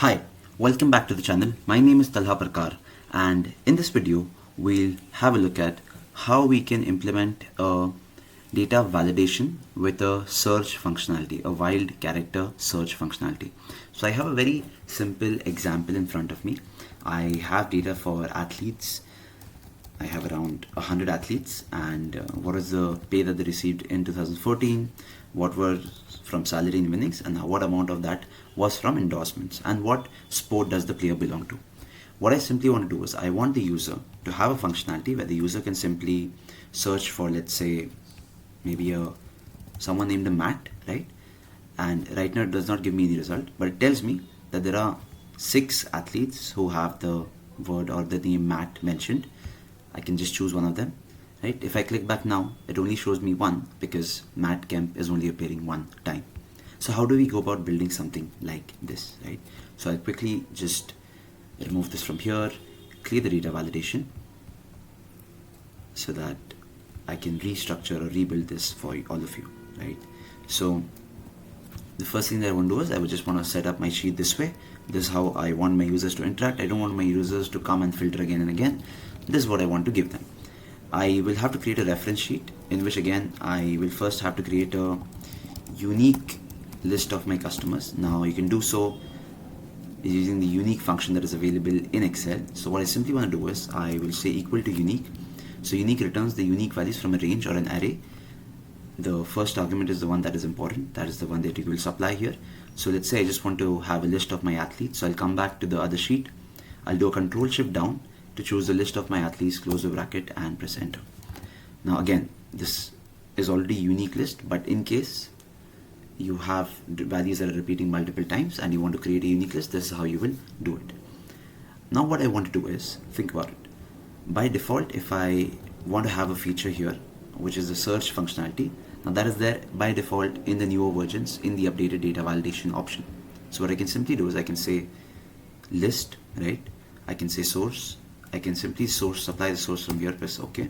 Hi, welcome back to the channel. My name is Talha Parkar, and in this video we'll have a look at how we can implement a data validation with a search functionality, a wild character search functionality. So I have a very simple example in front of me. I have data for athletes. I have around 100 athletes, and what is the pay that they received in 2014, what was from salary and winnings, and what amount of that was from endorsements, and what sport does the player belong to. What I simply want to do is I want the user to have a functionality where the user can simply search for, let's say, maybe someone named Matt, right? And right now it does not give me any result, but it tells me that there are 6 athletes who have the word or the name Matt mentioned. I can just choose one of them, right? If I click back now, it only shows me one because Matt Kemp is only appearing one time. So how do we go about building something like this, right? So I'll quickly just remove this from here, clear the data validation so that I can restructure or rebuild this for all of you, right? So the first thing that I want to do is I would just want to set up my sheet this way. This is how I want my users to interact. I don't want my users to come and filter again and again. This is what I want to give them. I will have to create a reference sheet in which again I will first have to create a unique list of my customers. Now you can do so using the unique function that is available in Excel. So what I simply want to do is I will say equal to unique. So unique returns the unique values from a range or an array. The first argument is the one that is important. That is the one that you will supply here. So let's say I just want to have a list of my athletes. So I'll come back to the other sheet. I'll do a control shift down to choose the list of my athletes, close the bracket and press enter. Now again, this is already a unique list, but in case you have values that are repeating multiple times and you want to create a unique list, this is how you will do it. Now what I want to do is, think about it. By default, if I want to have a feature here, which is the search functionality, now that is there by default in the newer versions in the updated data validation option. So what I can simply do is I can say list, right? I can say source. I can simply supply the source from here, press OK.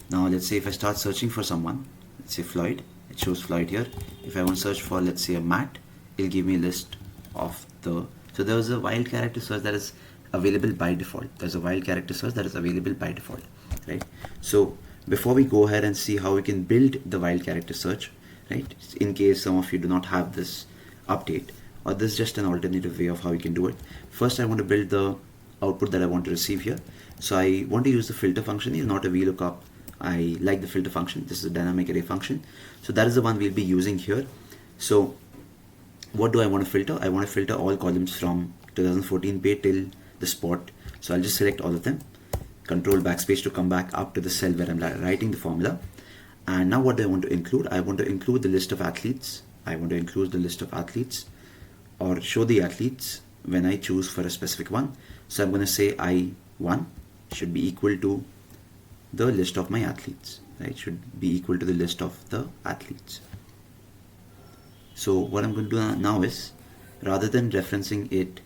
Now let's say if I start searching for someone, let's say Floyd, it shows Floyd here. If I want to search for, let's say, a Matt, it'll give me a list of so there's a wild character search that is available by default. There's a wild character search that is available by default, right? So before we go ahead and see how we can build the wild character search, right, in case some of you do not have this update, or this is just an alternative way of how you can do it. First I want to build the output that I want to receive here. So I want to use the filter function here, not a VLOOKUP. I like the filter function. This is a dynamic array function. So that is the one we'll be using here. So what do I want to filter? I want to filter all columns from 2014 pay till the spot. So I'll just select all of them. Control backspace to come back up to the cell where I'm writing the formula. And now what do I want to include? I want to include the list of athletes. I want to include the list of athletes or show the athletes when I choose for a specific one. So I'm going to say I1 should be equal to the list of my athletes, right? Should be equal to the list of the athletes. So what I'm going to do now is, rather than referencing it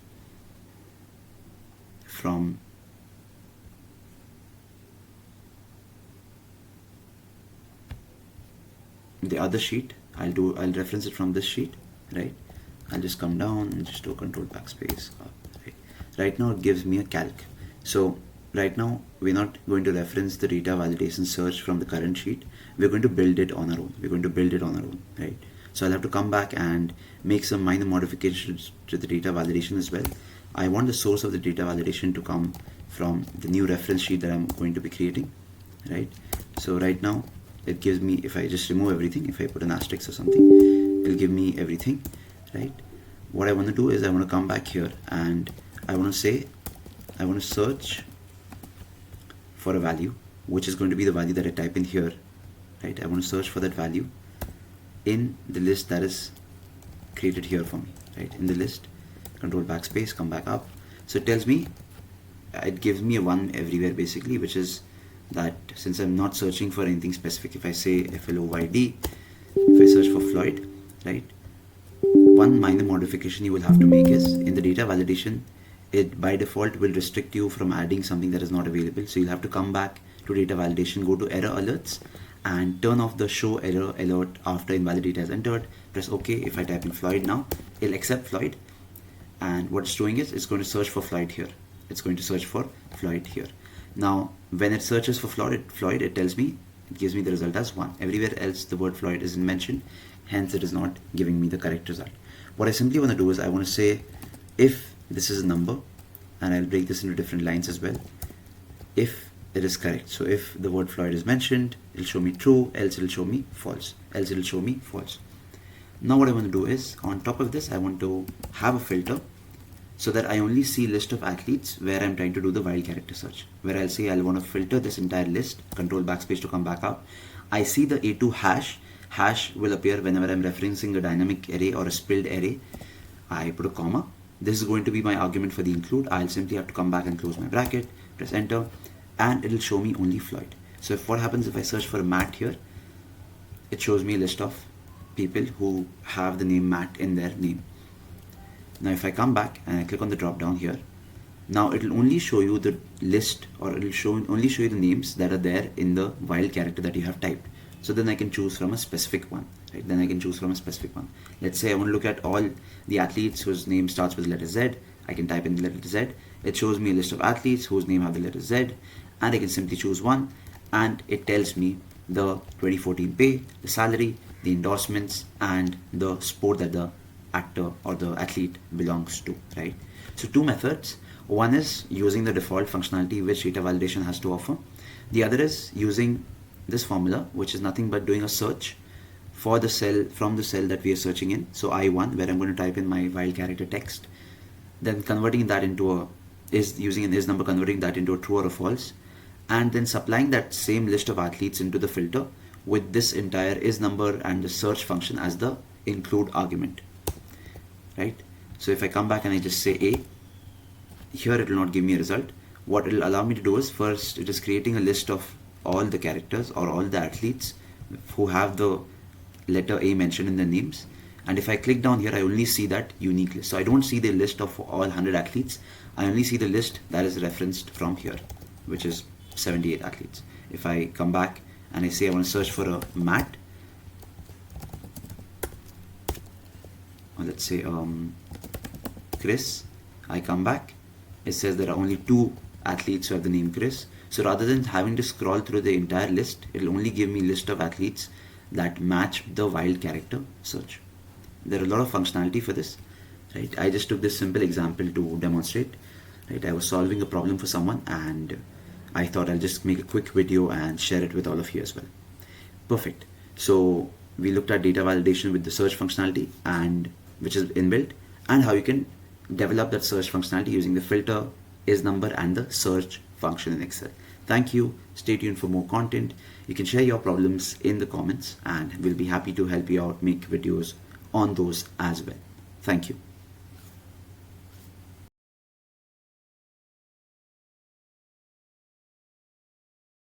from the other sheet, I'll reference it from this sheet, right? I'll just come down and just do a control backspace up, right? Right now it gives me a calc. So right now we're not going to reference the data validation search from the current sheet. We're going to build it on our own. Right? So I'll have to come back and make some minor modifications to the data validation as well. I want the source of the data validation to come from the new reference sheet that I'm going to be creating, right? So right now it gives me, if I just remove everything, if I put an asterisk or something, it'll give me everything, right? What I want to do is I want to come back here and I want to say I want to search for a value, which is going to be the value that I type in here, right? I want to search for that value in the list that is created here for me, right? In the list, control backspace, come back up. So it tells me, it gives me a 1 everywhere basically, which is that since I'm not searching for anything specific, if I say FLOYD, if I search for Floyd, right? One minor modification you will have to make is in the data validation, it by default will restrict you from adding something that is not available. So you'll have to come back to data validation, go to error alerts and turn off the show error alert after invalid data is entered. Press OK. If I type in Floyd now, it'll accept Floyd. and what it's doing is it's going to search for Floyd here. It's going to search for Floyd here. Now when it searches for Floyd, it tells me, it gives me the result as 1. Everywhere else the word Floyd isn't mentioned, hence it is not giving me the correct result. What I simply want to do is I want to say if this is a number, and I'll break this into different lines as well, if it is correct. So if the word Floyd is mentioned, it'll show me true, else it'll show me false, else it'll show me false. Now what I want to do is, on top of this, I want to have a filter so that I only see list of athletes where I'm trying to do the wild character search, where I'll say I'll want to filter this entire list, control backspace to come back up. I see the A2 hash will appear whenever I'm referencing a dynamic array or a spilled array. I put a comma. This is going to be my argument for the include. I'll simply have to come back and close my bracket, press enter, and it'll show me only Floyd. So what happens if I search for Matt here, it shows me a list of people who have the name Matt in their name. Now if I come back and I click on the drop down here, now it will only show you the list, or it will only show you the names that are there in the wild character that you have typed. So then I can choose from a specific one, right? Then I can choose from a specific one. Let's say I want to look at all the athletes whose name starts with the letter Z. I can type in the letter Z. It shows me a list of athletes whose name have the letter Z, and I can simply choose one, and it tells me the 2014 pay, the salary, the endorsements, and the sport that the actor or the athlete belongs to, right? So two methods. One is using the default functionality which data validation has to offer. The other is using this formula, which is nothing but doing a search for the cell, from the cell that we are searching in. So I1, where I'm going to type in my wild character text, then converting that into using an ISNUMBER, converting that into a true or a false, and then supplying that same list of athletes into the filter with this entire ISNUMBER and the search function as the include argument, right? So if I come back and I just say A, here it will not give me a result. What it will allow me to do is, first it is creating a list of all the characters or all the athletes who have the letter A mentioned in their names, and if I click down here, I only see that unique list. So I don't see the list of all 100 athletes, I only see the list that is referenced from here, which is 78 athletes. If I come back and I say I want to search for a Matt, or let's say Chris, I come back, it says there are only 2 athletes who have the name Chris. So rather than having to scroll through the entire list, it will only give me a list of athletes that match the wild character search. There are a lot of functionality for this, right? I just took this simple example to demonstrate, right? I was solving a problem for someone and I thought I'll just make a quick video and share it with all of you as well. Perfect. So we looked at data validation with the search functionality, and which is inbuilt, and how you can develop that search functionality using the filter, ISNUMBER, and the search function in Excel. Thank you. Stay tuned for more content. You can share your problems in the comments and we'll be happy to help you out, make videos on those as well. Thank you.